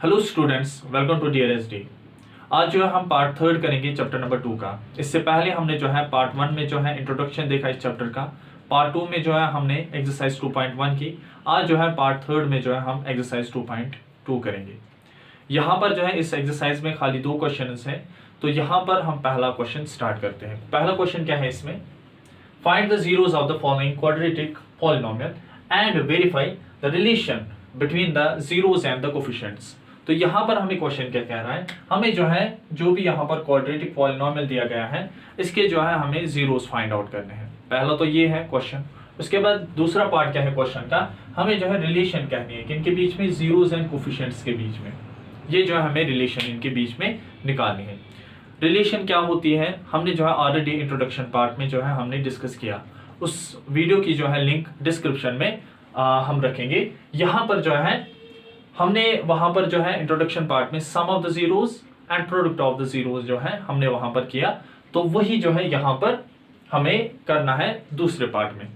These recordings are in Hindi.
Hello students, welcome to DRSD। आज जो है हम पार्ट थर्ड करेंगे चैप्टर नंबर 2 का। इससे पहले हमने जो है पार्ट 1 में जो है इंट्रोडक्शन देखा इस चैप्टर का। पार्ट 2 में जो है हमने एक्सरसाइज 2.1 की। आज जो है पार्ट थर्ड में जो है हम एक्सरसाइज 2.2 करेंगे। यहाँ पर जो है इस एक्सरसाइज में खाली 2 क्वेश्चन हैं, तो यहाँ पर हम पहला क्वेश्चन स्टार्ट करते हैं। पहला क्वेश्चन क्या है इसमें, find the zeros of the following quadratic polynomial and verify the relation between the zeros and the coefficients. तो यहाँ पर हमें क्वेश्चन क्या कह रहा है, हमें जो है जो भी यहाँ पर क्वाड्रेटिक पॉलिनोमियल दिया गया है इसके जो है हमें जीरोस फाइंड आउट करने हैं। पहला तो ये है क्वेश्चन। उसके बाद दूसरा पार्ट क्या है क्वेश्चन का, हमें जो है रिलेशन कहनी है कि इनके बीच में जीरोस एंड कोफिशिएंट्स के बीच में, ये जो है हमें रिलेशन इनके बीच में निकालनी है। रिलेशन क्या होती है हमने जो है ऑलरेडी इंट्रोडक्शन पार्ट में जो है हमने डिस्कस किया। उस वीडियो की जो है लिंक डिस्क्रिप्शन में हम रखेंगे। यहाँ पर जो है हमने वहां पर जो है इंट्रोडक्शन पार्ट में sum of the zeros and product of the zeros जो है हमने वहां पर किया, तो वही जो है यहाँ पर हमें करना है दूसरे पार्ट में।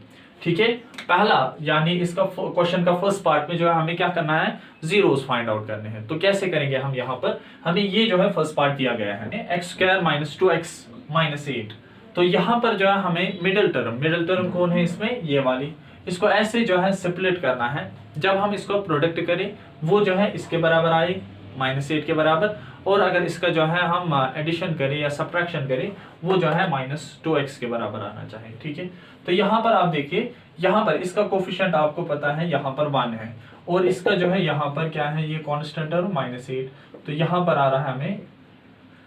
ठीक है, पहला यानी इसका क्वेश्चन का फर्स्ट पार्ट में जो है हमें क्या करना है, जीरोस फाइंड आउट करने हैं। तो कैसे करेंगे हम, यहाँ पर हमें ये जो है फर्स्ट पार्ट दिया गया है x² - 2x - 8। तो यहाँ पर जो है हमें मिडिल टर्म कौन है इसमें, ये वाली, इसको ऐसे जो है सेपरेट करना है। जब हम इसको प्रोडक्ट करें वो जो है इसके बराबर आए -8 के बराबर, और अगर इसका जो है हम एडिशन करें या सब्ट्रैक्शन करें वो जो है -2x के बराबर आना चाहिए। ठीक है, तो यहाँ पर आप देखिए, यहाँ पर इसका कोफिशिएंट आपको पता है यहाँ पर 1 है, और इसका जो है यहाँ पर क्या है, ये कांस्टेंट टर्म -8, तो यहाँ पर आ रहा है हमें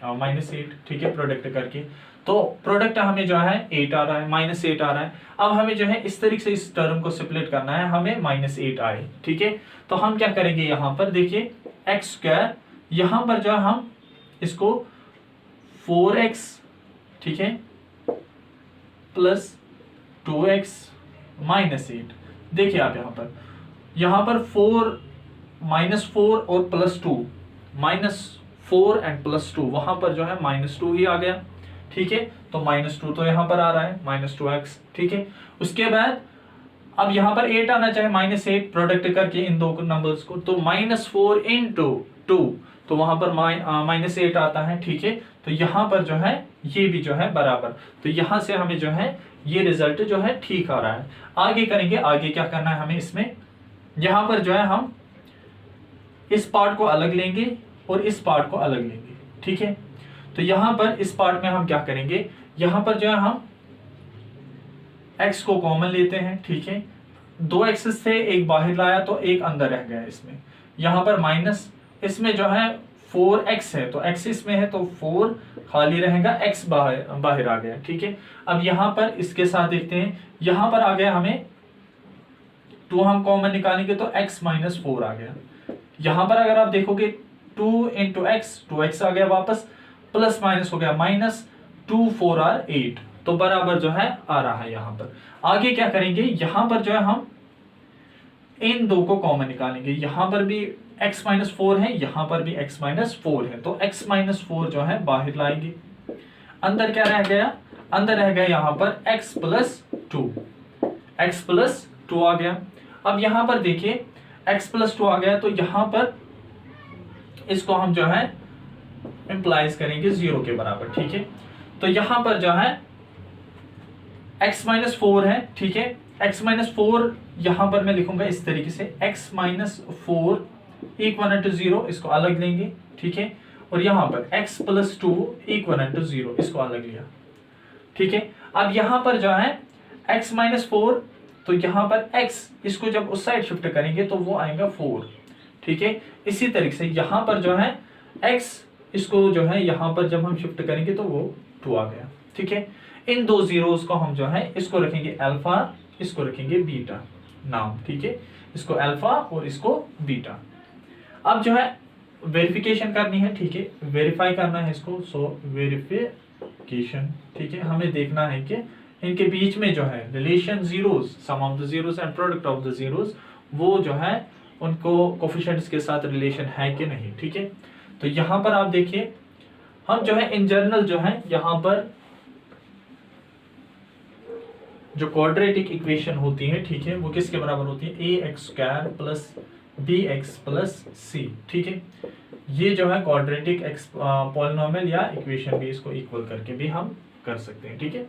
-8। ठीक है, प्रोडक्ट करके तो प्रोडक्ट हमें जो है 8 आ रहा है, -8 आ रहा है। अब हमें जो है इस तरीके से इस टर्म को सेपरेट करना है, हमें -8 आए। ठीक है, तो हम क्या करेंगे, यहाँ पर देखिए x², यहाँ पर जो है हम इसको 4x, ठीक है, प्लस 2x -8। देखिए आप यहाँ पर 4 -4 और +2, -4 एंड +2, वहां पर जो है -2 ही आ गया। ठीक है, तो -2 तो यहाँ पर आ रहा है, -2x। ठीक है, उसके बाद अब यहाँ पर 8 आना चाहिए, -8 प्रोडक्ट करके इन दो नंबर्स को, तो -4 × 2, तो वहां पर -8 आता है। ठीक है, तो यहाँ पर जो है ये भी जो है बराबर, तो यहाँ से हमें जो है ये रिजल्ट जो है ठीक आ रहा है। आगे करेंगे, आगे क्या करना है हमें इसमें, यहाँ पर जो है हम इस पार्ट को अलग लेंगे और इस पार्ट को अलग लेंगे। ठीक है, तो यहाँ पर इस पार्ट में हम क्या करेंगे, यहाँ पर जो है हम x को कॉमन लेते हैं। ठीक है, 2 x से एक बाहर लाया तो एक अंदर रह गया इसमें, यहाँ पर माइनस, इसमें जो है 4x है तो x इसमें है तो 4 खाली रहेगा, x बाहर आ गया। ठीक है, अब यहाँ पर इसके साथ देखते हैं, यहाँ पर आ गया हमें 2 हम कॉमन निकालेंगे तो x - 4 आ गया। यहाँ पर अगर आप देखोगे 2 × x, 2x आ गया वापस, प्लस माइनस हो गया -2 4 r 8, तो बराबर जो है आ रहा है। यहाँ पर आगे क्या करेंगे, यहाँ पर जो है हम इन दो को कॉमन निकालेंगे, यहाँ पर भी x - 4 है, यहाँ पर भी x - 4 है, तो x - 4 जो है बाहर लाएंगे। अंदर क्या रह गया, अंदर रह गया यहाँ पर x + 2, x + 2 आ गया। अब यहाँ पर देखिए x + 2 आ गया, तो यहाँ पर इसको हम जो है इंप्लाइज करेंगे 0 के बराबर। ठीक है, तो यहाँ पर जो है x - 4 है। ठीक है, x - 4 यहाँ पर मैं लिखूंगा इस तरीके से, x - 4 = 0, इसको अलग लेंगे। ठीक है, और यहाँ पर x + 2 = 0, इसको अलग लिया। ठीक है, अब यहाँ पर जो है x - 4, तो यहाँ पर x, इसको जब उस साइड शिफ्ट करेंगे तो वो आएगा 4। ठीक है, इसी तरीके से यहाँ पर जो है x, इसको जो है यहाँ पर जब हम शिफ्ट करेंगे तो वो 2 आ गया। ठीक है, इन दो जीरोस को हम जो है इसको रखेंगे अल्फा, इसको रखेंगे बीटा नाम। ठीक है, इसको अल्फा और इसको बीटा। अब जो है वेरिफिकेशन करनी है। ठीक है, वेरीफाई करना है इसको, सो वेरिफिकेशन। ठीक है, हमें देखना है कि इनके बीच में जो है relation zeros, sum of the zeros and product of the zeros, वो जो है उनको कोफिशिएंट्स के साथ रिलेशन है कि नहीं। ठीक है, तो यहाँ पर आप देखिए, हम जो है इन जनरल जो है यहाँ पर जो क्वाड्रेटिक इक्वेशन होती है, ठीक है, वो किसके बराबर होती है, ax² + बी एक्स प्लस सी। ठीक है, ये जो है क्वाड्रेटिक पॉलिनोमियल या इक्वेशन भी इसको इक्वल करके भी हम कर सकते हैं। ठीक है,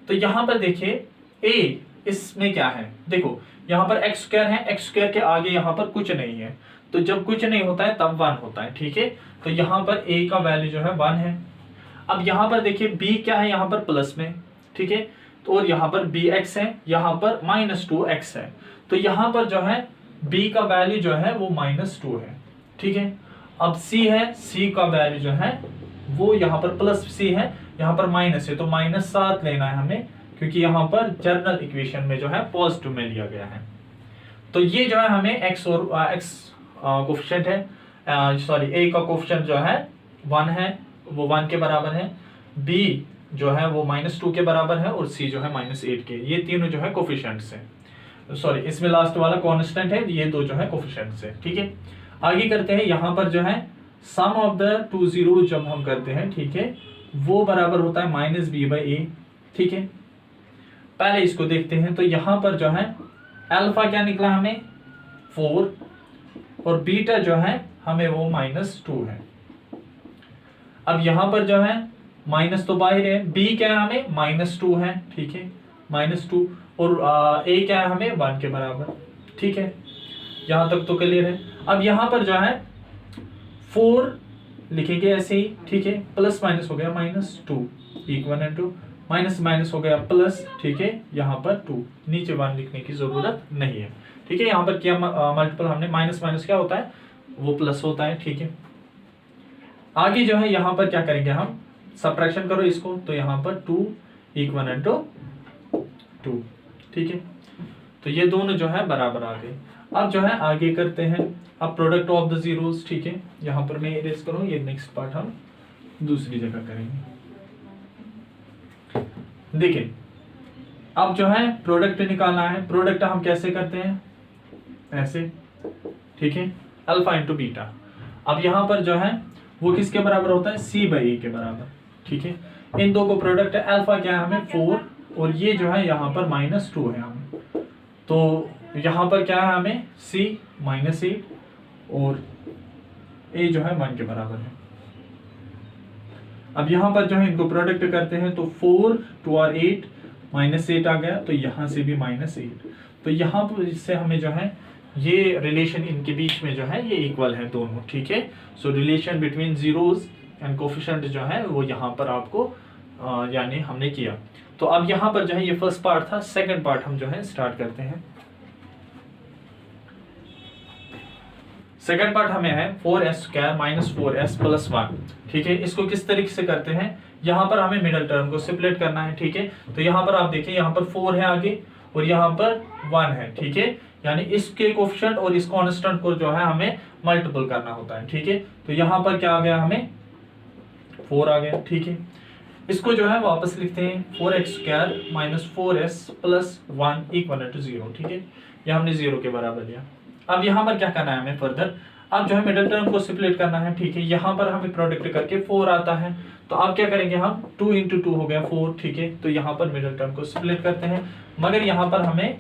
तो यहाँ पर देखिए ए इसमें क्या है, देखो यहाँ पर एक्स स्क्वायर है, एक्स स्क्वायर के आगे यहाँ पर कुछ नहीं है, तो जब कुछ नहीं होता है तब 1 होता है। ठीक है, तो यहाँ पर ए का वैल्यू जो है 1 है। अब यहाँ पर देखिए बी क्या है, यहाँ पर प्लस में। ठीक है, तो और यहाँ पर बी एक्स है, यहाँ पर -2x है, तो यहाँ पर जो है b का वैल्यू जो है वो -2 है। ठीक है, अब c है, c का वैल्यू जो है वो यहाँ पर प्लस c है, यहाँ पर माइनस है, तो -7 लेना है हमें, क्योंकि यहाँ पर जनरल इक्वेशन में जो है पॉजिटिव में लिया गया है। तो ये जो है हमें x और x कोफिशिएंट है, सॉरी a का कोफिशिएंट जो है 1 है, वो 1 के बराबर है, b जो है वो -2 के बराबर है, और c जो है -8 के। ये तीनों जो है कोफिशिएंट्स है, सॉरी इसमें लास्ट वाला कांस्टेंट है, ये दो जो है कोफिशिएंट्स है। ठीक है, आगे करते हैं, यहाँ पर जो है सम ऑफ द टू जीरो जब हम करते हैं, ठीक है, वो बराबर होता है -b/a। ठीक है, पहले इसको देखते हैं, तो यहाँ पर जो है अल्फा क्या निकला हमें 4, और बीटा जो है हमें वो -2 है। अब यहाँ पर जो है माइनस तो बाहर है, b क्या है हमें -2 है। ठीक है, -2, और a क्या है हमें 1 के बराबर। ठीक है, यहाँ तक तो क्लियर है। अब यहाँ पर जो है 4 लिखेंगे ऐसे ही। ठीक है, प्लस माइनस हो गया -2 इक्वल टू माइनस माइनस हो गया प्लस। ठीक है, यहाँ पर 2, नीचे 1 लिखने की जरूरत नहीं है। ठीक है, यहाँ पर क्या मल्टीपल हमने, माइनस माइनस क्या होता है वो प्लस होता है। ठीक है, आगे जो है यहाँ पर क्या करेंगे हम, सब्ट्रैक्शन करो इसको, तो यहाँ पर 2 इक्वल टू 2। ठीक है, तो ये दोनों जो है बराबर आ गए। अब जो है आगे करते हैं, अब प्रोडक्ट ऑफ द जीरोस। ठीक है, यहाँ पर मैं इरेज करूँ, ये नेक्स्ट पार्ट हम दूसरी जगह करेंगे। देखिए अब जो है प्रोडक्ट निकालना है, प्रोडक्ट हम कैसे करते हैं, ऐसे। ठीक है, अल्फा इंटू बीटा। अब यहाँ पर जो है वो किसके बराबर होता है, c/a के बराबर। ठीक है, इन दो को प्रोडक्ट है, अल्फा क्या है हमें 4, और ये जो है यहाँ पर -2 है हमें, तो यहाँ पर क्या है हमें c -8, और a जो है 1 के बराबर है। अब यहाँ पर जो है इनको प्रोडक्ट करते हैं, तो 4 2 और 8 -8 आ गया, तो यहाँ से भी -8, तो यहाँ पर इससे हमें जो है ये रिलेशन इनके बीच में जो है ये इक्वल है दोनों। ठीक है, सो relation between zeros and coefficient जो है वो यहाँ पर आपको यानी हमने किया। तो अब यहाँ पर जो है ये फर्स्ट पार्ट था, सेकंड पार्ट हम जो है स्टार्ट करते हैं। सेकंड पार्ट हमें है 4s² - 4s + 1। ठीक है, इसको किस तरीके से करते हैं, यहाँ पर हमें मिडिल टर्म को सेपरेट करना है। ठीक है, तो यहाँ पर आप देखिए, यहाँ पर 4 है आगे, और यहाँ पर 1 है। ठीक है, यानी इसके कोफिशिएंट और इस कांस्टेंट को जो है हमें मल्टीपल करना होता है। ठीक है, तो यहाँ पर क्या आ गया, हमें 4 आ गया। ठीक है, इसको जो है वापस लिखते हैं, 4x² - 4s + 1 = 0। ठीक है, ये हमने 0 के बराबर लिया। अब यहाँ पर क्या करना है हमें फर्दर, अब जो है मिडिल टर्म को सेपरेट करना है। ठीक है, यहाँ पर हमें प्रोडक्ट करके 4 आता है, तो अब क्या करेंगे हम, 2 × 2 हो गया 4। ठीक है, तो यहाँ पर मिडिल टर्म को सेपरेट करते हैं, मगर यहाँ पर हमें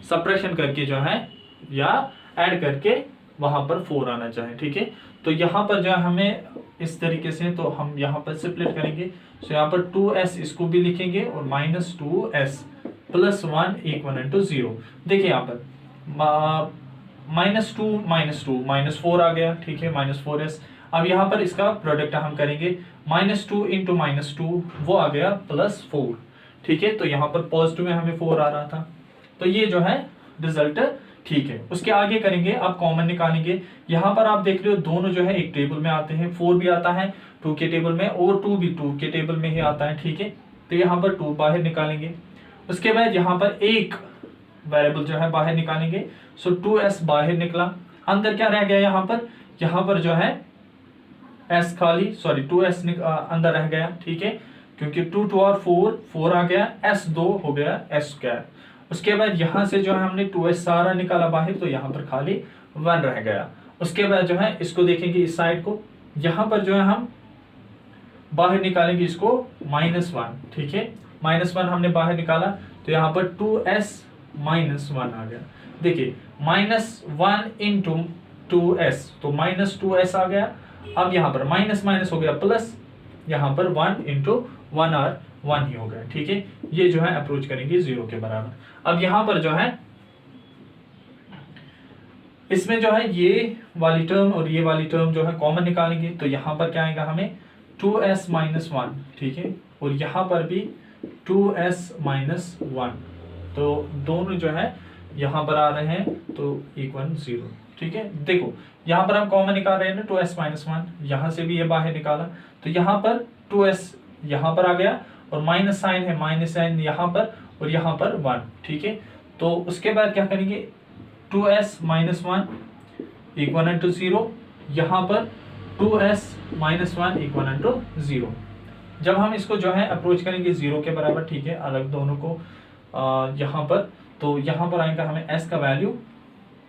सब्ट्रैक्शन करके जो है या ऐड करके वहां पर 4 आना चाहिए। ठीक है, तो यहाँ पर जो है हमें इस तरीके से, तो हम यहाँ पर सेपरेट करेंगे, तो यहाँ पर 2s इसको भी लिखेंगे, और -2s + 1 = 0। देखिए यहाँ पर -2 -4 आ गया। ठीक है, -4s। अब यहाँ पर इसका प्रोडक्ट हम करेंगे, -2 × -2 वो आ गया +4। ठीक है, तो यहाँ पर पॉजिटिव में हमें 4 आ रहा था, तो ये जो है रिजल्ट ठीक है। उसके आगे करेंगे, आप कॉमन निकालेंगे। यहाँ पर आप देख रहे हो दोनों जो है एक टेबल में आते हैं, 4 भी आता है 2 के टेबल में, और 2 भी 2 के टेबल में ही आता है। ठीक है, तो यहाँ पर 2 बाहर निकालेंगे। उसके बाद यहाँ पर एक वेरिएबल जो है बाहर निकालेंगे, सो 2s बाहर निकला, अंदर क्या रह गया, यहाँ पर जो है s खाली, सॉरी 2s अंदर रह गया। ठीक है, क्योंकि 2 2 और 4 आ गया, s2 हो गया s²। उसके बाद यहाँ से जो है हमने 2s सारा निकाला बाहर, तो यहाँ पर खाली 1 रह गया। उसके बाद जो है इसको देखेंगे इस साइड को, यहाँ पर जो है हम बाहर निकालेंगे इसको -1। ठीक है, -1 हमने बाहर निकाला, तो यहाँ पर 2s - 1 आ गया। देखिए -1 इंटू 2s, तो -2s आ गया। अब यहाँ पर माइनस माइनस हो गया प्लस, यहाँ पर 1 इंटू 1 और 1 ही हो गया। ठीक है, ये जो है अप्रोच करेंगे 0 के बराबर। अब यहाँ पर जो है इसमें जो है ये वाली टर्म और ये वाली टर्म जो है कॉमन निकालेंगे, तो यहाँ पर क्या आएगा हमें 2s माइनस 1, ठीक है, और यहाँ पर भी 2s माइनस 1, तो दोनों जो है यहाँ पर आ रहे हैं तो इक्वल 0। ठीक है, देखो यहाँ पर हम कॉमन निकाल रहे हैं ना 2s माइनस 1, यहाँ से भी ये बाहर निकाला तो यहाँ पर 2s यहाँ पर आ गया और माइनस साइन है, माइनस साइन यहाँ पर और यहाँ पर 1। ठीक है, तो उसके बाद क्या करेंगे 2s माइनस 1 इक्वल टू 0, यहाँ पर 2s माइनस 1 इक्वल टू 0। जब हम इसको जो है अप्रोच करेंगे 0 के बराबर, ठीक है, अलग दोनों को यहाँ पर, तो यहाँ पर आएगा हमें s का वैल्यू,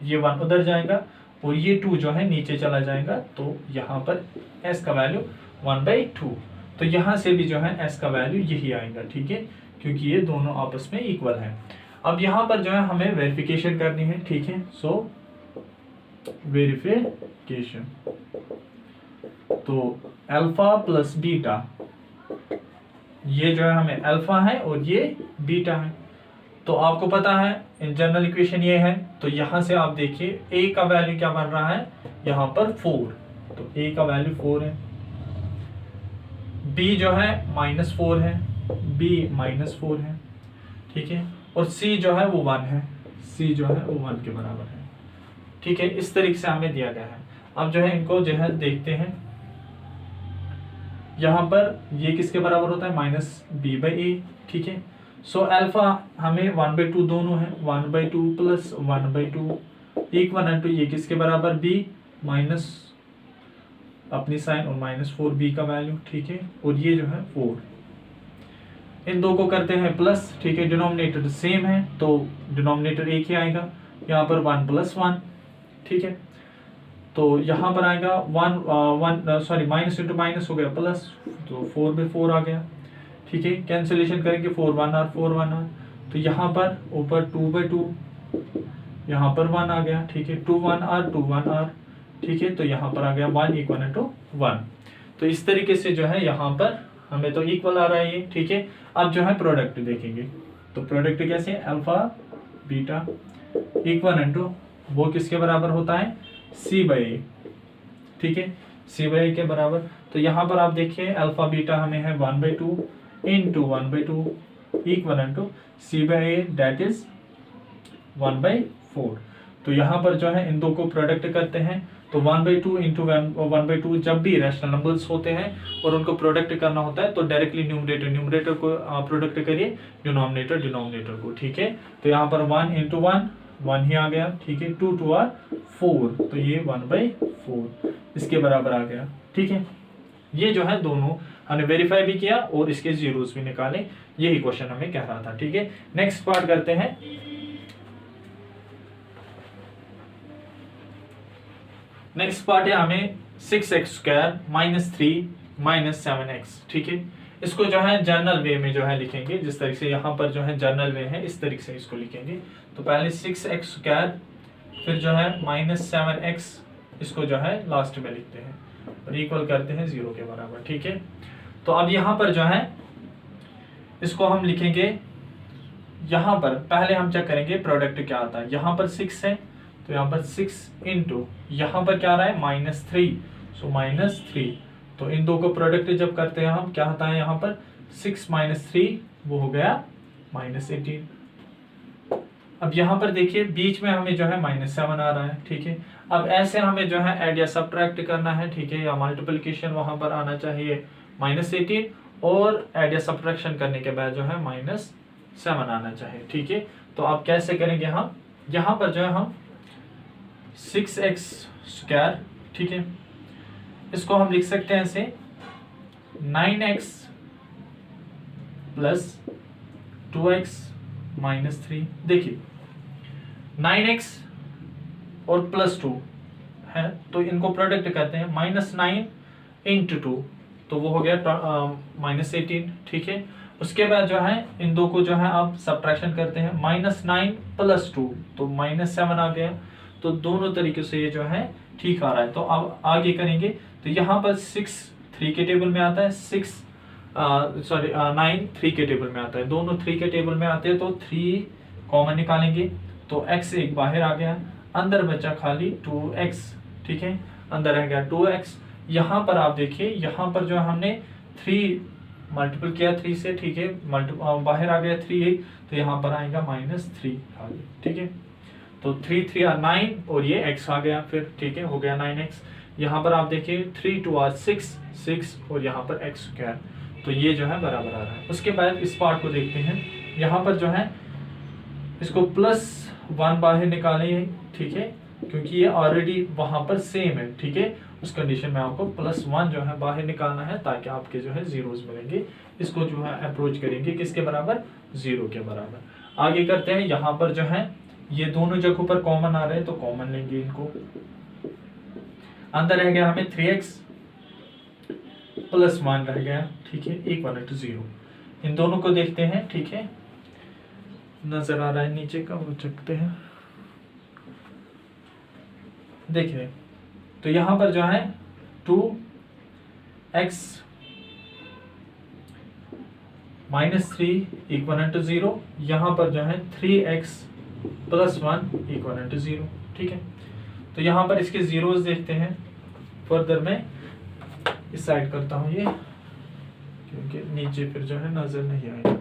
ये 1 उधर जाएगा और ये 2 जो है नीचे चला जाएगा, तो यहाँ पर s का वैल्यू 1/2, तो यहाँ से भी जो है s का वैल्यू यही आएगा। ठीक है, क्योंकि ये दोनों आपस में इक्वल है। अब यहाँ पर जो है हमें वेरिफिकेशन करनी है। ठीक है, सो वेरिफिकेशन, तो अल्फा प्लस बीटा, ये जो है हमें अल्फा है और ये बीटा है, तो आपको पता है इन जनरल इक्वेशन ये है, तो यहाँ से आप देखिए a का वैल्यू क्या बन रहा है यहाँ पर 4, तो a का वैल्यू 4 है, b जो है -4 है, b -4 है। ठीक है, और c जो है वो 1 है, c जो है वो 1 के बराबर है। ठीक है, इस तरीके से हमें दिया गया है। अब जो है इनको जो है देखते हैं, यहाँ पर ये किसके बराबर होता है -b/a। ठीक है, सो अल्फा हमें 1/2 दोनों है, 1/2 प्लस 1/2 इक्वल टू ये किसके बराबर b माइनस अपनी साइन और -4b का वैल्यू। ठीक है, और ये जो है 4, इन दो को करते हैं प्लस। ठीक है, डिनोमिनेटर सेम है तो डिनोमिनेटर एक ही आएगा, यहाँ पर 1 + 1। ठीक है, तो यहाँ पर आएगा माइनस इंटू माइनस हो गया प्लस, तो 4/4 आ गया। ठीक है, कैंसिलेशन करेंगे 4 1 r 4 1 r, तो यहाँ पर ऊपर 2/2, यहाँ पर 1 आ गया। ठीक है, 2 1 r 2 1 r। ठीक है, तो यहाँ पर आ गया 1 इक्वल टू 1। तो इस तरीके से जो है यहाँ पर हमें तो इक्वल आ रहा है ये। ठीक है, अब जो है प्रोडक्ट देखेंगे, तो प्रोडक्ट कैसे, अल्फा बीटा इक्वल टू वो किसके बराबर होता है c/a। ठीक है, c/a के बराबर, तो यहाँ पर आप देखिए अल्फा बीटा हमें है 1/2 into 1/2 equal to c/a that is 1/4। तो यहाँ पर जो है इन दो को प्रोडक्ट करते हैं, तो 1/2 इंटू 1/2 जब भी रैशनल नंबर्स होते हैं और उनको प्रोडक्ट करना होता है तो डायरेक्टली न्यूमरेटर को प्रोडक्ट करिए, डिनोमिनेटर को। ठीक है, तो यहाँ पर 1 इंटू 1 ही आ गया। ठीक है, 2 2 r 4, तो ये 1/4 इसके बराबर आ गया। ठीक है, ये जो है दोनों हमने वेरीफाई भी किया और इसके जीरोस भी निकाले, यही क्वेश्चन हमें कह रहा था। ठीक है, नेक्स्ट पार्ट करते हैं। नेक्स्ट पार्ट है हमें 6x² - 3 - 7x। ठीक है, इसको जो है जर्नल वे में जो है लिखेंगे, जिस तरीके से यहाँ पर जो है जर्नल वे है इस तरीके से इसको लिखेंगे। तो पहले 6x², फिर जो है -7x, इसको जो है लास्ट में लिखते हैं और इक्वल करते हैं 0 के बराबर। ठीक है, तो अब यहाँ पर जो है इसको हम लिखेंगे, यहाँ पर पहले हम चेक करेंगे प्रोडक्ट क्या आता है। यहाँ पर 6 है तो यहाँ पर 6 इंटू यहाँ पर क्या आ रहा है -3, सो -3, तो इन दो को प्रोडक्ट जब करते हैं हम क्या होता है यहाँ पर 6 - 3 वो हो गया -18। अब यहाँ पर देखिए बीच में हमें जो है -7 आ रहा है। ठीक है, अब ऐसे हमें जो है ऐड या सब्ट्रैक्ट करना है। ठीक है, या मल्टीप्लिकेशन वहां पर आना चाहिए -18 और ऐड या सब्ट्रैक्शन करने के बाद जो है -7 आना चाहिए। ठीक है, तो अब कैसे करेंगे हम, यहाँ पर जो है हम 6x², ठीक है, इसको हम लिख सकते हैं ऐसे 9x + 2x - 3। देखिए 9x और +2 है तो इनको प्रोडक्ट करते हैं, -9 × 2 तो वो हो गया -18। ठीक है, उसके बाद जो है इन दो को जो है आप सब्ट्रैक्शन करते हैं, -9 + 2 तो -7 आ गया। तो दोनों तरीके से ये जो है ठीक आ रहा है। तो अब आगे करेंगे तो यहाँ पर 6 3 के टेबल में आता है, 9 3 के टेबल में आता है, दोनों 3 के टेबल में आते हैं। तो 3 कॉमन निकालेंगे तो x एक बाहर आ गया, अंदर बचा खाली 2x, ठीक है, अंदर रह गया 2x। यहाँ पर आप देखिए, यहाँ पर जो हमने 3 मल्टीपल किया 3 से, ठीक है, बाहर आ गया 3 तो यहाँ पर आएगा -3 खाली, ठीक है। तो 3 3 9 और ये x आ गया फिर, ठीक है, हो गया 9x। यहाँ पर आप देखिए 3 2 6 और यहाँ पर x², तो ये जो है बराबर आ रहा है। उसके बाद इस पार्ट को देखते हैं, यहाँ पर जो है इसको +1 बाहर निकालें, ठीक है, क्योंकि ये ऑलरेडी वहां पर सेम है, ठीक है। उस कंडीशन में आपको +1 जो है बाहर निकालना है ताकि आपके जो है जीरोस मिलेंगे। इसको जो है अप्रोच करेंगे किसके बराबर, 0 के बराबर। आगे करते हैं, यहाँ पर जो है ये दोनों जगहों पर कॉमन आ रहे हैं तो कॉमन लेंगे इनको। अंदर रह गया हमें 3x +1 रह गया, ठीक है, = 0। इन दोनों को देखते हैं, ठीक है, नजर आ रहा है नीचे का, वो चकते हैं, देखिए। तो यहां पर जो है 2x -3 = 0, यहां पर जो है 3x +1 = 0, ठीक है। तो यहां पर इसके जीरोस देखते हैं। फर्दर मैं इस साइड करता हूं ये, क्योंकि नीचे फिर जो है नजर नहीं आएगा।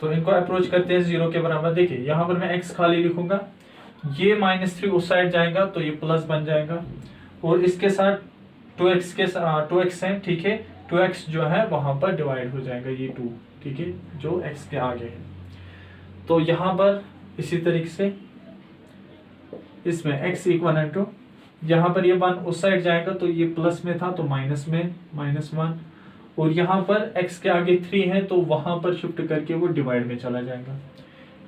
तो इनको अप्रोच करते हैं 0 के बराबर। देखिए यहाँ पर मैं x खाली लिखूंगा, ये -3 उस साइड जाएगा तो ये प्लस बन जाएगा, और इसके साथ 2x है, ठीक है, 2x जो है वहां पर डिवाइड हो जाएगा, ये 2, ठीक है, जो x के आगे है। तो यहाँ पर इसी तरीके से इसमें x = यहाँ पर ये 1 उस साइड जाएगा तो ये प्लस में था तो माइनस में -1, और यहाँ पर x के आगे 3 है तो वहां पर शिफ्ट करके वो डिवाइड में चला जाएगा,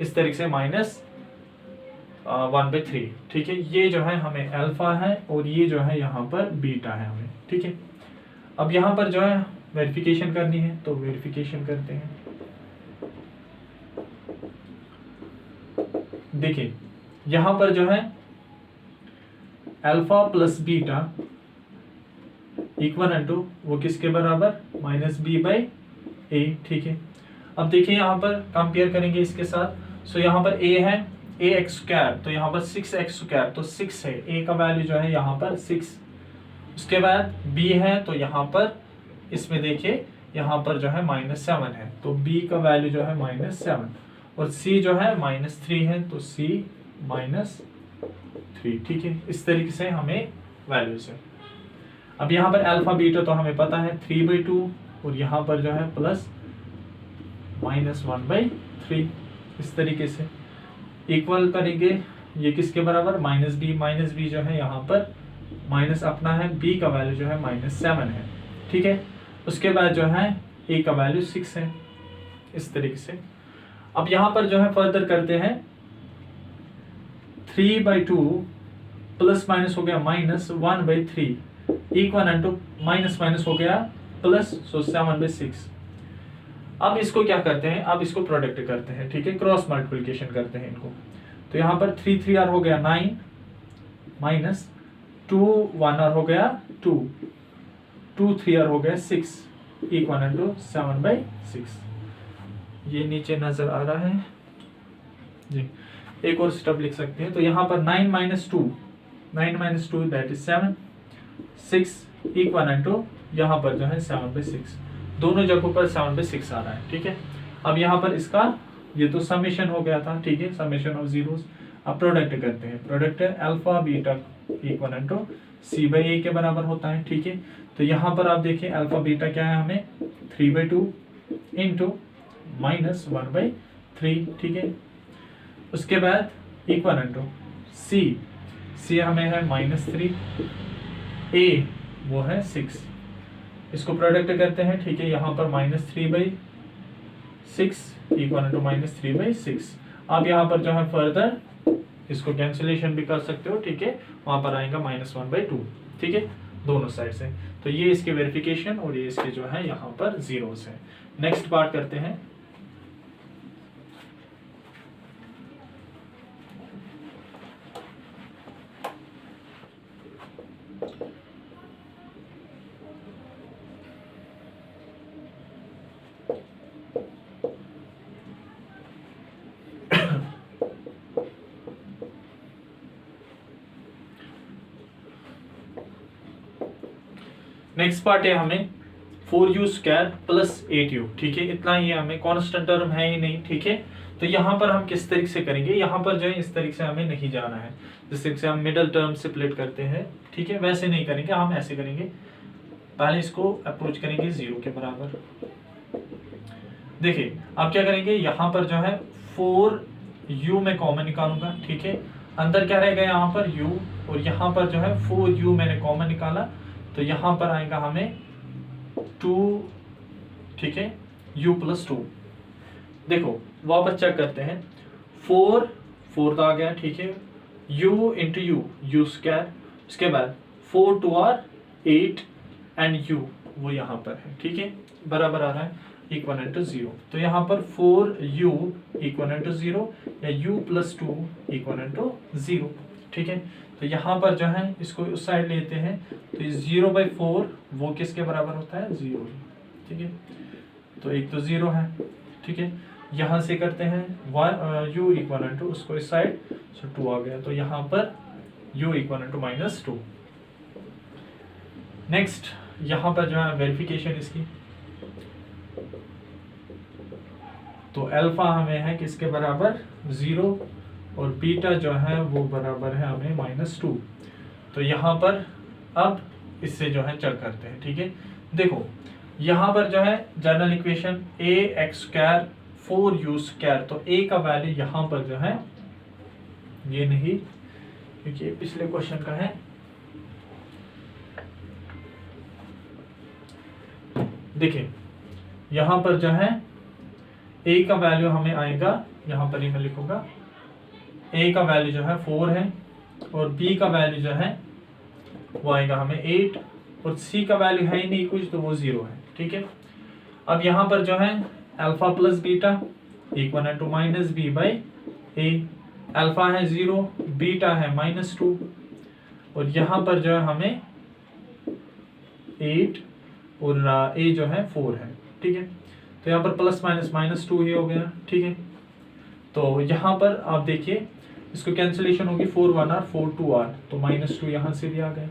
इस तरीके से -1/3, ठीक है। ये जो है हमें अल्फा है और ये जो है यहाँ पर बीटा है हमें, ठीक है। अब यहाँ पर जो है वेरिफिकेशन करनी है तो वेरिफिकेशन करते हैं। देखिए यहाँ पर जो है अल्फा + बीटा = वो किसके बराबर, -b/a, ठीक है। अब देखिए यहाँ पर कंपेयर करेंगे इसके साथ। सो यहाँ पर a है ax², तो यहाँ पर 6x², तो 6 है, a का वैल्यू जो है यहाँ पर 6। उसके बाद b है तो यहाँ पर इसमें देखिए यहाँ पर जो है -7 है, तो b का वैल्यू जो है -7, और c जो है -3 है तो c -3, ठीक है। इस तरीके से हमें वैल्यूज है। अब यहाँ पर अल्फा बीटा तो हमें पता है 3/2, और यहाँ पर जो है प्लस -1/3, इस तरीके से इक्वल करेंगे। ये किसके बराबर, -b जो है यहाँ पर माइनस अपना है, b का वैल्यू जो है -7 है, ठीक है। उसके बाद जो है a का वैल्यू 6 है, इस तरीके से। अब यहाँ पर जो है फर्दर करते हैं, 3/2 प्लस माइनस हो गया -1/3 = माइनस हो गया प्लस, सो 7/6। अब इसको क्या करते हैं, अब इसको प्रोडक्ट करते हैं, ठीक है, क्रॉस मल्टीप्लिकेशन करते हैं इनको। तो यहाँ पर 3 3r हो गया 9 माइनस 2 1r हो गया 2 2 3r हो गया 6 = 7/6। ये नीचे नजर आ रहा है जी। एक और स्टेप लिख सकते हैं, तो यहाँ पर 9 - 2 दैट इज 7 6 = यहाँ पर जो है 7/6, दोनों जगहों पर 7/6 आ रहा है, ठीक है। अब यहाँ पर इसका ये तो समेशन हो गया था, ठीक है, समेशन ऑफ जीरोस। अब प्रोडक्ट करते हैं, प्रोडक्ट है अल्फा बीटा = c/a के बराबर होता है, ठीक है। तो यहाँ पर आप देखिए अल्फा बीटा क्या है, हमें 3/2 × -1/3, ठीक है। उसके बाद = c हमें है -3, a वो है 6, इसको प्रोडक्ट करते हैं, ठीक है। यहाँ पर -3/6 = -3/6। अब यहाँ पर जो है फर्दर इसको कैंसिलेशन भी कर सकते हो, ठीक है, वहां पर आएगा -1/2, ठीक है, दोनों साइड से। तो तो ये इसके वेरिफिकेशन और ये इसके जो है यहाँ पर जीरोस है। नेक्स्ट पार्ट करते हैं। नेक्स्ट पार्ट है हमें 4u स्क्वायर प्लस 8u, ठीक है, इतना ही है, हमें कांस्टेंट टर्म है ही नहीं, ठीक है। तो यहाँ पर हम किस तरीके से करेंगे, यहाँ पर जो है इस तरीके से हमें नहीं जाना है, जिस तरीके से हम मिडल टर्म से स्प्लिट करते हैं, ठीक है, वैसे नहीं करेंगे, हम ऐसे करेंगे। पहले इसको अप्रोच करेंगे 0 के बराबर। देखिए आप क्या करेंगे, यहाँ पर जो है 4u में कॉमन निकालूंगा, ठीक है, अंदर क्या रहेगा यहाँ पर u, और यहाँ पर जो है 4u मैंने कॉमन निकाला, तो यहाँ पर आएगा हमें 2, ठीक है, u प्लस 2। देखो वापस चेक करते हैं, 4 आ गया, ठीक है, u इंटू u स्क्वायर, उसके बाद 4 2 आर 8 एंड u वो यहाँ पर है, ठीक है, बराबर आ रहा है इक्वल टू 0। तो यहाँ पर 4u इक्वल टू 0 या u प्लस 2 इक्वल टू 0, ठीक है। तो यहाँ पर जो है इसको उस साइड लेते हैं, तो 0/4 वो किसके बराबर होता है, 0, ठीक है। तो एक तो 0 है, ठीक है, यहाँ से करते हैं u इक्वल टू उसको इस साइड, सो 2 आ गया, तो यहाँ पर u इक्वल टू -2। नेक्स्ट यहाँ पर जो है वेरिफिकेशन इसकी, तो अल्फा हमें है किसके बराबर 0 और बीटा जो है वो बराबर है हमें -2। तो यहाँ पर अब इससे जो है चेक करते हैं, ठीक है। देखो यहाँ पर जो है जनरल इक्वेशन ax² 4u², तो a का वैल्यू यहाँ पर जो है ये नहीं, क्योंकि ये पिछले क्वेश्चन का है। देखिए यहाँ पर जो है a का वैल्यू हमें आएगा, यहाँ पर ही मैं लिखूंगा, a का वैल्यू जो है 4 है, और b का वैल्यू जो है वो आएगा हमें 8, और c का वैल्यू है ही नहीं कुछ, तो वो 0 है, ठीक है। अब यहाँ पर जो है alpha plus beta equal to -b/a, alpha है 0, बीटा है -2, और यहाँ पर जो है हमें 8 और a जो है 4 है, ठीक है। तो यहाँ पर प्लस माइनस -2 ही हो गया, ठीक है। तो यहाँ पर आप देखिए इसको कैंसिलेशन होगी, 4 1 r 4 2 r, तो -2 यहाँ से भी आ गया,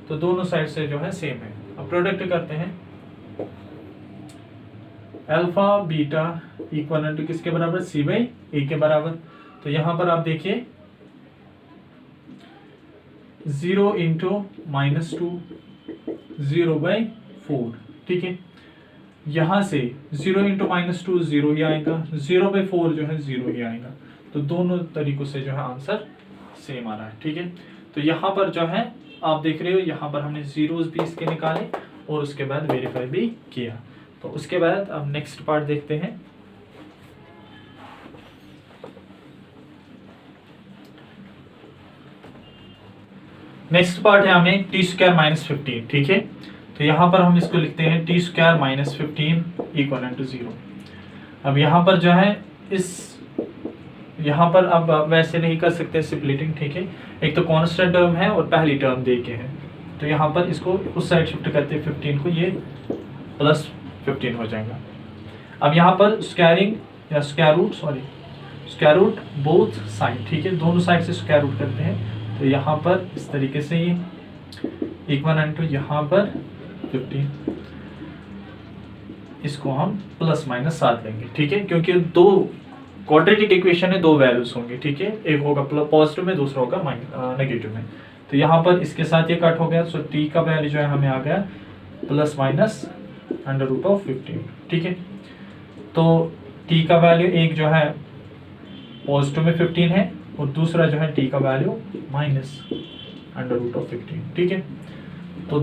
तो दोनों साइड से जो है सेम है। अब प्रोडक्ट करते हैं, अल्फा बीटा इक्वल टू किसके बराबर, c/a के बराबर। तो यहाँ पर आप देखिए 0 इंटू -2 0/4, ठीक है। यहाँ से 0 इंटू -2 0 ही आएगा, 0/4 जो है 0 ही आएगा, तो दोनों तरीकों से जो है आंसर सेम आ रहा है, ठीक है। तो यहाँ पर जो है आप देख रहे हो, यहाँ पर हमने जीरोस भी इसके निकाले और उसके बाद वेरीफाई भी किया। तो उसके बाद अब नेक्स्ट पार्ट देखते हैं। नेक्स्ट पार्ट है हमें t² -15, ठीक है। तो यहाँ पर हम इसको लिखते हैं t² -15 इक्वल टू 0। अब यहाँ पर जो है यहाँ पर अब वैसे नहीं कर सकते स्प्लिटिंग, ठीक है। एक तो कांस्टेंट टर्म है और पहली टर्म दे के है, तो यहाँ पर इसको उस साइड शिफ्ट करते हैं 15 को, ये +15 हो जाएगा। अब यहाँ पर स्क्वायरिंग या स्क्वायर रूट बोथ साइड, ठीक है, दोनों साइड से स्क्वायर रूट करते हैं, तो यहाँ पर इस तरीके से ये इक्वल टू यहाँ पर 15, इसको हम +-7 लेंगे, ठीक है, क्योंकि दो क्वाड्रेटिक इक्वेशन है, दो वैल्यूज होंगे, ठीक है, एक होगा पॉजिटिव में, दूसरा होगा नेगेटिव में। तो यहाँ पर इसके साथ ये कट हो गया, सो t का वैल्यू जो है हमें आ गया ±√15, ठीक है। तो t का वैल्यू एक जो है पॉजिटिव में 15 है और दूसरा जो है t का वैल्यू -√15, ठीक है। तो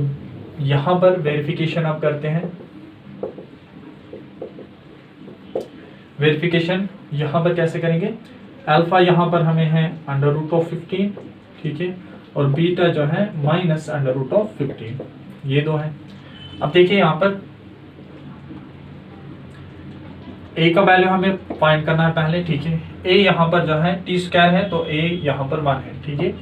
यहाँ पर वेरिफिकेशन आप करते हैं, वेरिफिकेशन यहाँ पर कैसे करेंगे, अल्फा यहाँ पर हमें है √15, ठीक है, और बीटा जो है -√15, ये दो है। अब देखिए यहाँ पर ए का वैल्यू हमें फाइंड करना है पहले, ठीक है। ए यहाँ पर जो है टी स्क्वायर है तो ए यहाँ पर 1 है, ठीक है।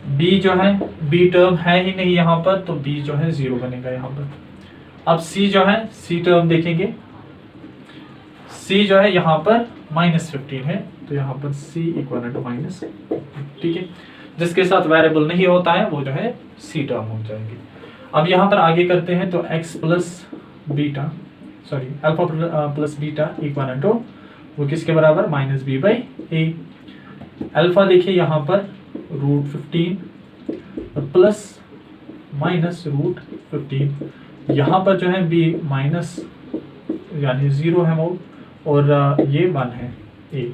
बी जो है, बी टर्म है ही नहीं यहाँ पर, तो बी जो है 0 बनेगा यहाँ पर। अब सी जो है, सी टर्म देखेंगे, सी जो है यहाँ पर -15 है, तो यहाँ पर सी इक्वल टू माइनस, ठीक है। जिसके साथ वेरिएबल नहीं होता है वो जो है सी टर्म हो जाएगी। अब यहाँ पर आगे करते हैं तो x plus beta, sorry alpha plus beta equal to वो किसके बराबर, -b/a। अल्फा देखिए यहाँ पर √15 और प्लस माइनस √15, यहाँ पर जो है b माइनस यानी 0 है वो, और ये 1 है a।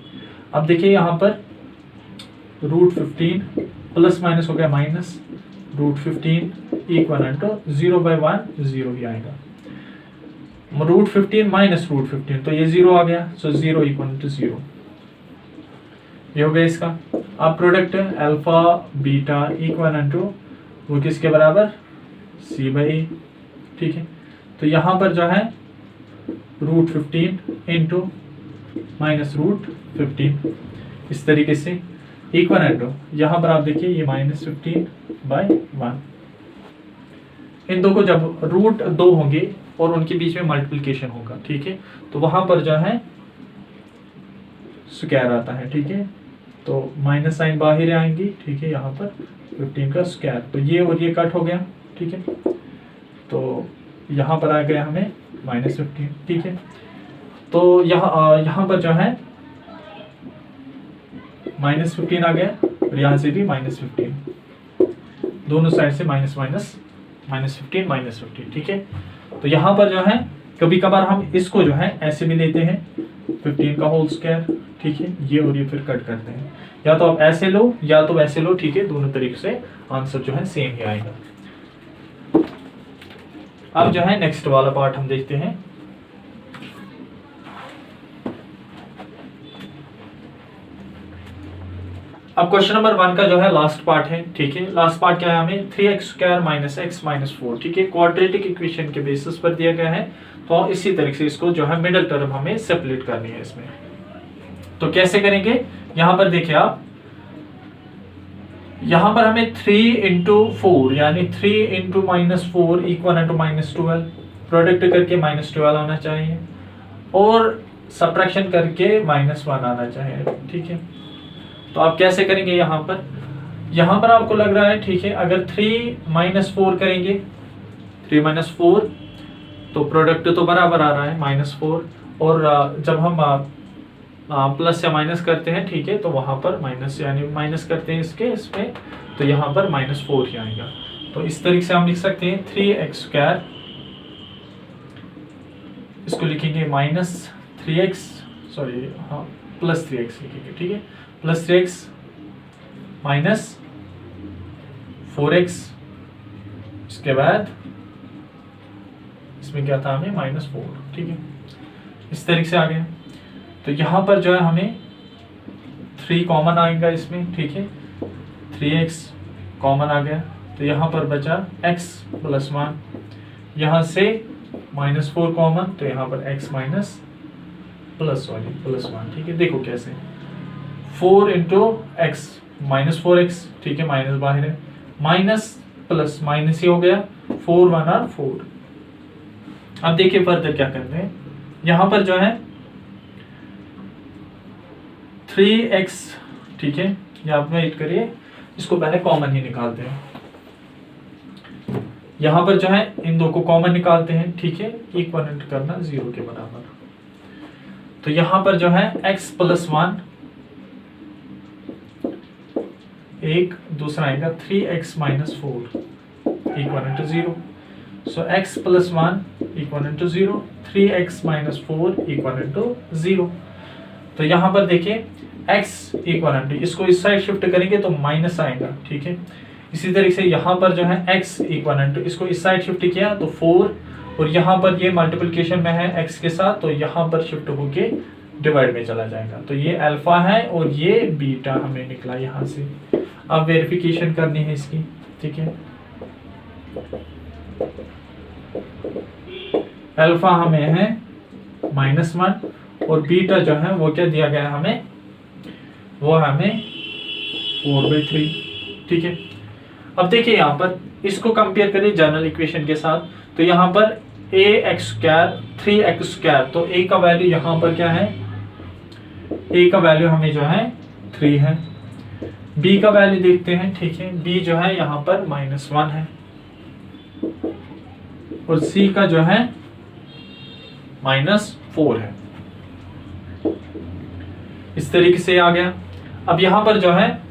अब देखिए यहाँ पर √15 प्लस माइनस हो गया माइनस, √15 इक्वल टू 0/1 0 ही आएगा। √15 माइनस √15 तो ये 0 आ गया, सो 0 इक्वल टू 0, ये हो गया इसका। अब product alpha beta equal to वो किसके बराबर, c/a, ठीक है। तो यहाँ पर जो है √15 इंटू माइनस √15 इस तरीके से इक्वल टू, यहाँ पर आप देखिए ये -15/1। इन दो को जब √2 होंगे और उनके बीच में मल्टीप्लिकेशन होगा, ठीक है, तो वहां पर जो है स्क्वायर आता है, ठीक है। तो माइनस साइन बाहर आएंगी, ठीक है, यहाँ पर 15 का स्क्वायर, तो ये और ये कट हो गया, ठीक है। तो यहाँ पर आ गया हमें -15, ठीक है। तो यहाँ पर जो है -15 आ गया और यहाँ से भी -15, दोनों साइड से माइनस माइनस -15, ठीक है। तो यहाँ पर जो है कभी कभार हम इसको जो है ऐसे भी लेते हैं 15 का होल स्क्वायर, ठीक है, ये और ये फिर कट करते हैं, या तो आप ऐसे लो या तो वैसे लो, ठीक है, दोनों तरीके से आंसर जो है सेम ही आएगा। अब जो है नेक्स्ट वाला पार्ट हम देखते हैं। अब क्वेश्चन नंबर 1 का जो है लास्ट पार्ट है, ठीक है। लास्ट पार्ट क्या है, हमें 3x² - x - 4, ठीक है, क्वाड्रेटिक इक्वेशन के बेसिस पर दिया गया है। तो इसी तरीके से इसको जो है मिडिल टर्म हमें सेपरेट करनी है इसमें। तो कैसे करेंगे, यहाँ पर देखिए आप, यहाँ पर हमें 3 × 4 यानी 3 × -4 इक्वल टू -12, प्रोडक्ट करके -12 आना चाहिए और सब्ट्रैक्शन करके -1 आना चाहिए, ठीक है। तो आप कैसे करेंगे, यहाँ पर आपको लग रहा है, ठीक है, अगर 3 - 4 करेंगे, 3 - 4 तो प्रोडक्ट तो बराबर आ रहा है -4, और जब हम प्लस या माइनस करते हैं, ठीक है, तो वहां पर माइनस यानी माइनस करते हैं इसमें, तो यहाँ पर -4 ही आएगा। तो इस तरीके से हम लिख सकते हैं 3x², इसको लिखेंगे -3x, सॉरी हाँ +3x लिखेंगे, ठीक है, +3x -4x, इसके बाद इसमें क्या था, हमें -4, ठीक है, इस तरीके से आ गया। तो यहाँ पर जो है हमें 3 कॉमन आएगा इसमें, ठीक है, 3x कॉमन आ गया, तो यहाँ पर बचा x + 1, यहाँ से -4 कॉमन, तो यहाँ पर x +1, ठीक है। देखो कैसे, 4 × x -4x, ठीक है, माइनस बाहर है, माइनस प्लस माइनस ही हो गया, 4 1 और 4। अब देखिए फर्दर क्या करते हैं, यहाँ पर जो है 3x, ठीक है, या आप वेट करिए, इसको पहले कॉमन ही निकालते हैं। यहाँ पर जो है इन दो को कॉमन निकालते हैं, ठीक है, इक्विवेलेंट करना 0 के बराबर। तो यहाँ पर जो है x + 1 एक, दूसरा आएगा 3x - 4 = 0। सो x + 1 = 0, 3x - 4 = 0। तो यहाँ पर देखिए x = इसको इस साइड शिफ्ट करेंगे तो माइनस आएगा, ठीक है। इसी तरीके से यहाँ पर जो है x = इसको इस साइड शिफ्ट किया तो 4, और यहाँ पर ये मल्टीप्लिकेशन में है x के साथ, तो यहाँ पर शिफ्ट होके डिवाइड में चला जाएगा। तो ये अल्फा है और ये बीटा हमें निकला यहाँ से। अब वेरिफिकेशन करनी है इसकी, ठीक है। अल्फा हमें है -1 और बीटा जो है वो क्या दिया गया है हमें, वो हमें 4/3। ठीक है, अब देखिए यहाँ पर इसको कंपेयर करें जनरल इक्वेशन के साथ, तो यहाँ पर ax² 3x², तो a का वैल्यू यहाँ पर क्या है, a का वैल्यू हमें जो है 3 है। b का वैल्यू देखते हैं। ठीक है, b जो है यहाँ पर -1 है और c का जो है -4 है। इस तरीके से आ गया। अब यहां पर जो है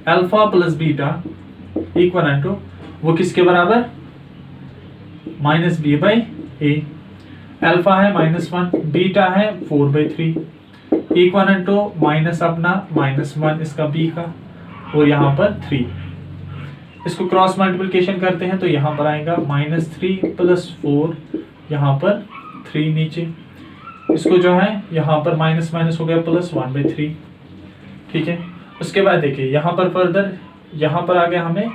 alpha plus beta equal to वो किसके बराबर, -b/a। अल्फा है -1, बीटा है 4/3 इक्वल टू माइनस अपना -1 इसका b का और यहाँ पर 3। इसको क्रॉस मल्टीप्लिकेशन करते हैं तो यहाँ पर आएगा -3 + 4, यहाँ पर 3 नीचे, इसको जो है यहाँ पर माइनस हो गया +1/3। ठीक है, उसके बाद देखिए यहाँ पर फर्दर यहाँ पर आ गया हमें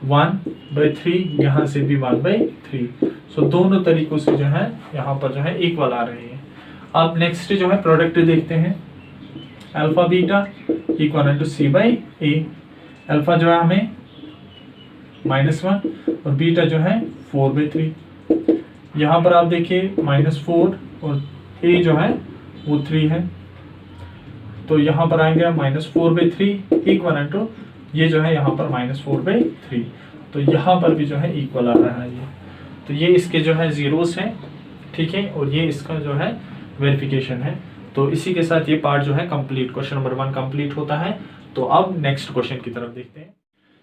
1/3, यहाँ से भी 1/3। सो दोनों तरीकों से जो है यहाँ पर जो है इक्वल आ रहे हैं। अब नेक्स्ट जो है प्रोडक्ट देखते हैं, alpha beta equal to c/a। Alpha जो है हमें -1 और बीटा जो है 4/3। यहाँ पर आप देखिए -4 और a जो है वो 3 है, तो यहाँ पर आएंगे -4/3 इक्वल टू ये जो है यहाँ पर -4/3, तो यहाँ पर भी जो है इक्वल आ रहा है ये। तो ये इसके जो है जीरोस हैं। ठीक है, और ये इसका जो है वेरिफिकेशन है। तो इसी के साथ ये पार्ट जो है कंप्लीट, क्वेश्चन नंबर 1 कंप्लीट होता है। तो अब नेक्स्ट क्वेश्चन की तरफ देखते हैं।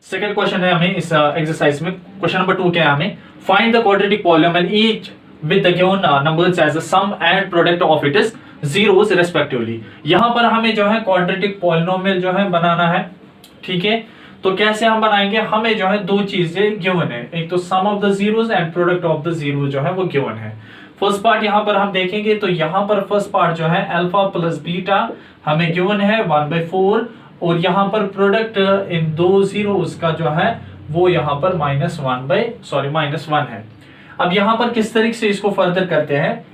सेकंड क्वेश्चन है हमें इस एक्सरसाइज में, क्वेश्चन नंबर 2 क्या है हमें, find the quadratic polynomial each with the given numbers as a sum and product of its zeros respectively। यहाँ पर हमें जो है क्वाड्रेटिक पॉलिनोमियल जो है बनाना है। ठीक है, तो कैसे हम बनाएंगे, हमें जो है दो चीजें गिवन है, एक तो sum of the zeros and product of the zero जो है वो गिवन है। फर्स्ट पार्ट यहाँ पर हम देखेंगे, तो यहाँ पर फर्स्ट पार्ट जो है अल्फा प्लस बीटा हमें गिवन है 1/4 और यहाँ पर प्रोडक्ट इन दो जीरोस का जो है वो यहाँ पर -1 है। अब यहां पर किस तरीके से इसको फर्दर करते हैं,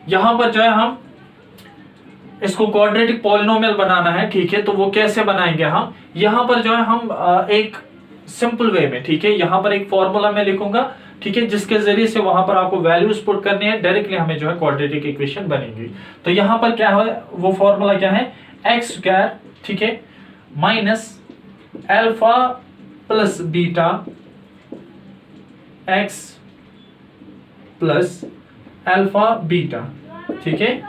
यहां पर जो है हम इसको क्वाड्रेटिक पॉलिनोमियल बनाना है। ठीक है, तो वो कैसे बनाएंगे हम, यहां पर जो है हम एक सिंपल वे में, ठीक है, यहां पर एक फॉर्मूला मैं लिखूंगा, ठीक है, जिसके जरिए से वहां पर आपको वैल्यूज पुट करनी है, डायरेक्टली हमें जो है क्वाड्रेटिक इक्वेशन बनेगी। तो यहां पर क्या है, वो फॉर्मूला क्या है, x², ठीक है, minus alpha plus beta x plus alpha beta. ठीक है,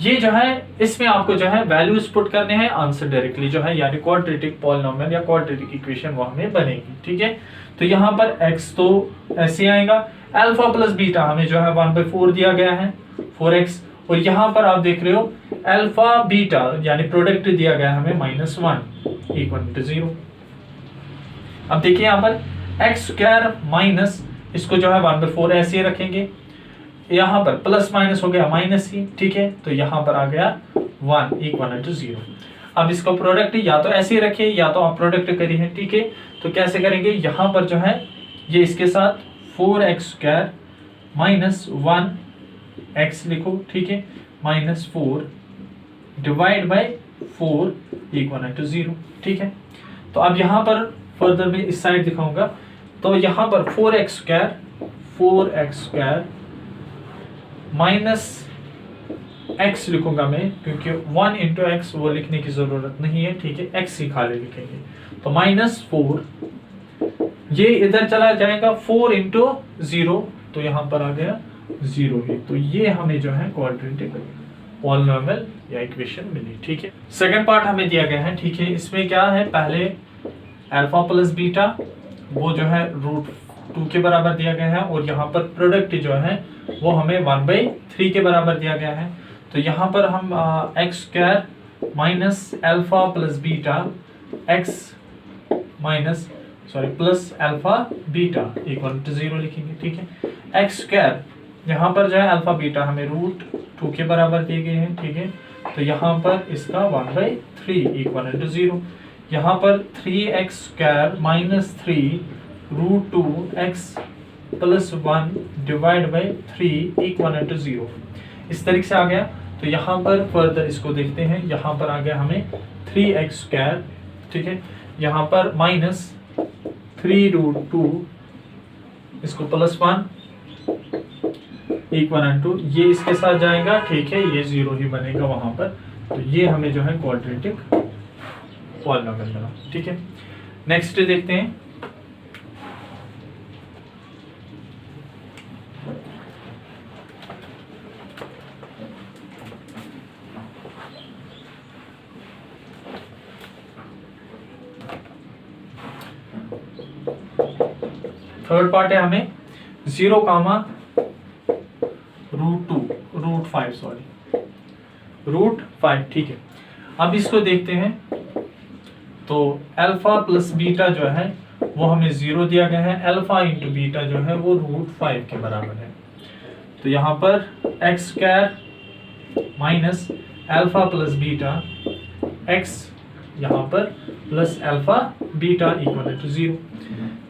ये जो है इसमें आपको जो है वैल्यूज पुट करने हैं, आंसर डायरेक्टली जो है यानी क्वाड्रेटिक पॉलिनोमियल या क्वाड्रेटिक इक्वेशन वो हमें बनेगी। ठीक है, तो यहाँ पर x तो ऐसे आएगा, अल्फा प्लस बीटा हमें जो है 1/4 दिया गया है 4x, और यहाँ पर आप देख रहे हो अल्फा बीटा यानी प्रोडक्ट दिया गया है हमें -1 इक्वल टू 0। अब देखिए यहाँ पर x² माइनस इसको जो है 1/4 ऐसे ही रखेंगे, यहाँ पर प्लस माइनस हो गया माइनस ही। ठीक है, तो यहाँ पर आ गया 1 इक्वल टू 0। अब इसको प्रोडक्ट या तो ऐसे ही रखिए या तो आप प्रोडक्ट करिए। ठीक है, तो कैसे करेंगे, यहाँ पर जो है ये इसके साथ 4x² माइनस 1x लिखो, ठीक है, -4 डिवाइड बाय 4 इक्वल टू 0। ठीक है, तो अब यहाँ पर फर्दर में इस साइड दिखाऊंगा, तो यहाँ पर 4x² माइनस x लिखूंगा मैं, क्योंकि 1 × x वो लिखने की जरूरत नहीं है। ठीक है, x ही खाली लिखेंगे, तो -4 ये इधर चला जाएगा 4 × 0, तो यहाँ पर आ गया 0 ही। तो ये हमें जो है क्वाड्रेटिक पॉलिनोमियल या इक्वेशन मिली। ठीक है, सेकंड पार्ट हमें दिया गया है। ठीक है, इसमें क्या है, पहले अल्फा प्लस बीटा वो जो है √2 के बराबर दिया गया है, और यहाँ पर प्रोडक्ट जो है वो हमें 1/3 के बराबर दिया गया है। तो यहाँ पर हम x² minus alpha plus beta plus alpha beta equal to 0 लिखेंगे। ठीक है, x² यहाँ पर जो है अल्फा बीटा हमें √2 के बराबर दिए गए हैं। ठीक है, तो यहाँ पर इसका 1/3 इक्वल टू 0। यहाँ पर 3x² minus 3 √2x + 1 divide by 3 equal to 0। इस तरीके से आ गया। तो यहाँ पर फर्दर इसको देखते हैं, यहाँ पर आ गया हमें 3x², ठीक है, यहाँ पर -3√2 इसको +1 इक्वल टू, ये इसके साथ जाएगा, ठीक है, ये 0 ही बनेगा वहां पर। तो ये हमें जो है क्वाड्रेटिक पॉलिनोमियल मिला, ठीक है। नेक्स्ट देखते हैं। थर्ड पार्ट है हमें 0, √5, ठीक है। अब इसको देखते हैं। तो अल्फा प्लस बीटा जो है वो हमें 0 दिया गया है, अल्फा इंटू बीटा जो है वो √5 के बराबर है। तो यहाँ पर x² minus alpha plus beta x यहाँ पर plus alpha beta equal to 0।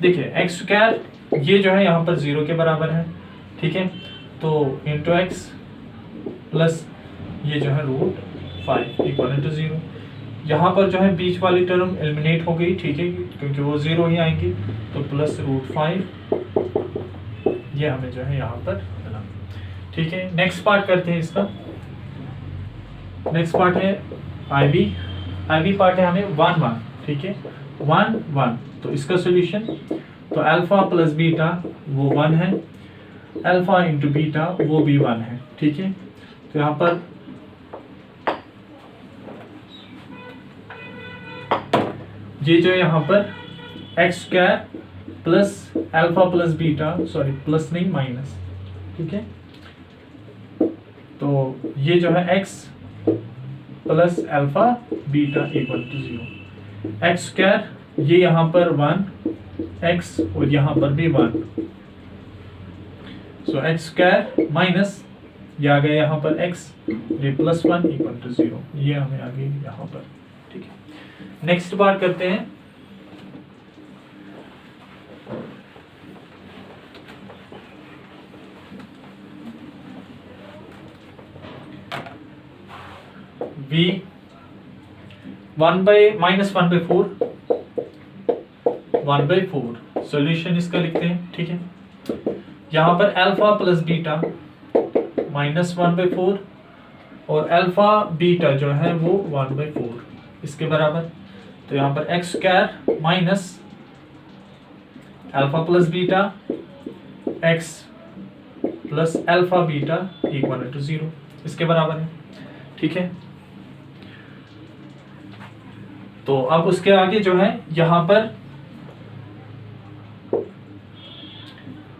देखिए x² ये जो है यहाँ पर 0 के बराबर है, ठीक है। तो इंटू x प्लस ये जो है √5 इक्वल टू 0। यहाँ पर जो है बीच वाली टर्म एलिमिनेट हो गई, ठीक है, क्योंकि वो 0 ही आएंगी। तो प्लस √5 ये हमें जो है यहाँ पर मिला, ठीक है। नेक्स्ट पार्ट करते हैं इसका। नेक्स्ट पार्ट है IB पार्ट है हमें 1, 1, ठीक है, 1, 1। तो इसका सोल्यूशन, तो अल्फा प्लस बीटा वो 1 है, अल्फा इंटू बीटा वो भी 1 है, ठीक है। तो यहाँ पर ये जो यहाँ पर x² plus alpha plus beta, sorry plus नहीं माइनस, ठीक है। तो ये जो है x plus alpha beta equal to 0। x² ये यहाँ पर 1, x और यहाँ पर भी 1। सो x² माइनस ये आ गया यहाँ पर x, ये +1 इक्वल टू 0। ये हमें आ गई यहाँ पर, ठीक है। नेक्स्ट बात करते हैं। v -1/4 सॉल्यूशन इसका लिखते हैं, ठीक है। यहाँ पर अल्फा प्लस बीटा -1/4 और अल्फा बीटा जो है वो 1/4 इसके बराबर। तो यहाँ पर x² minus alpha plus beta x plus alpha beta equal to 0 इसके बराबर है, ठीक है। तो अब उसके आगे जो है यहाँ पर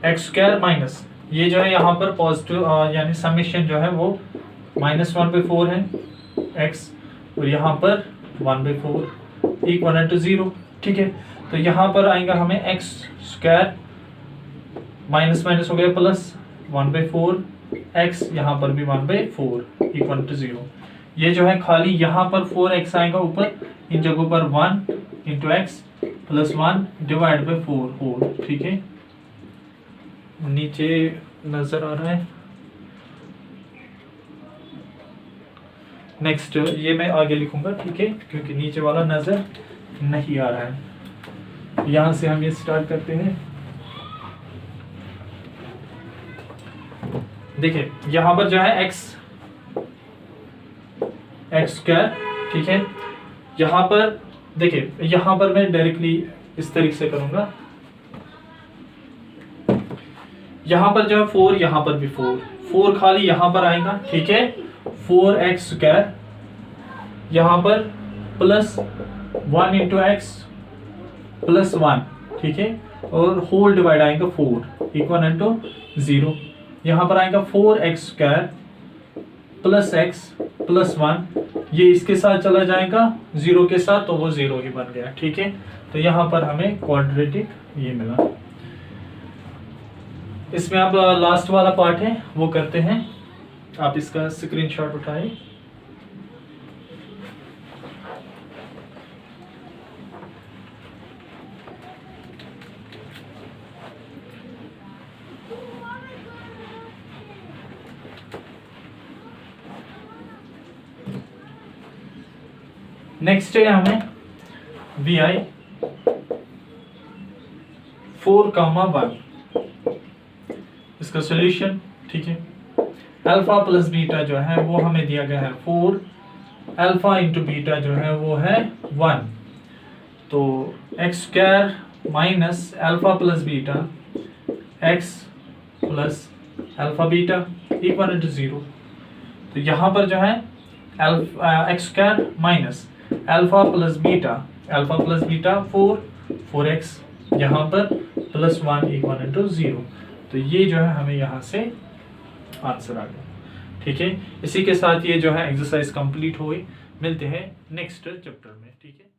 x² माइनस ये जो है यहाँ पर पॉजिटिव यानी समेशन जो है वो -1/4 है x और यहाँ पर 1/4 इक्वल टू 0, ठीक है। तो यहाँ पर आएगा हमें x² माइनस माइनस हो गया प्लस 1/4 x, यहाँ पर भी 1/4 इक्वल टू 0। ये जो है खाली यहाँ पर 4x आएगा ऊपर, इन जगहों पर 1 into x plus 1 divide by 4 whole, ठीक है। नीचे नजर आ रहा है। नेक्स्ट ये मैं आगे लिखूंगा, ठीक है, क्योंकि नीचे वाला नजर नहीं आ रहा है। यहां से हम ये स्टार्ट करते हैं। देखिए यहां पर जो है x², ठीक है। यहां पर देखिए, यहां पर मैं डायरेक्टली इस तरीके से करूंगा। यहां पर जो है 4, यहां पर भी 4 खाली यहां पर आएगा, ठीक है। 4x², यहां पर प्लस 1 इंटू x प्लस 1, ठीक है, और होल डिवाइड आएगा 4 इक्वल टू 0। यहां पर आएगा 4x² प्लस x प्लस 1, ये इसके साथ चला जाएगा 0 के साथ, तो वो 0 ही बन गया, ठीक है। तो यहां पर हमें क्वाड्रेटिक ये मिला। इसमें अब लास्ट वाला पार्ट है वो करते हैं। आप इसका स्क्रीनशॉट उठाएं। नेक्स्ट है हमें वी आई 4,1 इसका सोल्यूशन, ठीक है। अल्फा प्लस बीटा जो है वो हमें दिया गया है 4, अल्फा इंटू बीटा जो है वो है 1, तो x square minus alpha plus beta x plus alpha beta equal to 0। तो यहाँ पर जो है x square minus alpha plus beta 4x, यहाँ पर प्लस 1 इक्वल टू 0। तो ये जो है हमें यहाँ से आंसर आ गया, ठीक है। इसी के साथ ये जो है एक्सरसाइज कंप्लीट हुई। मिलते हैं नेक्स्ट चैप्टर में, ठीक है।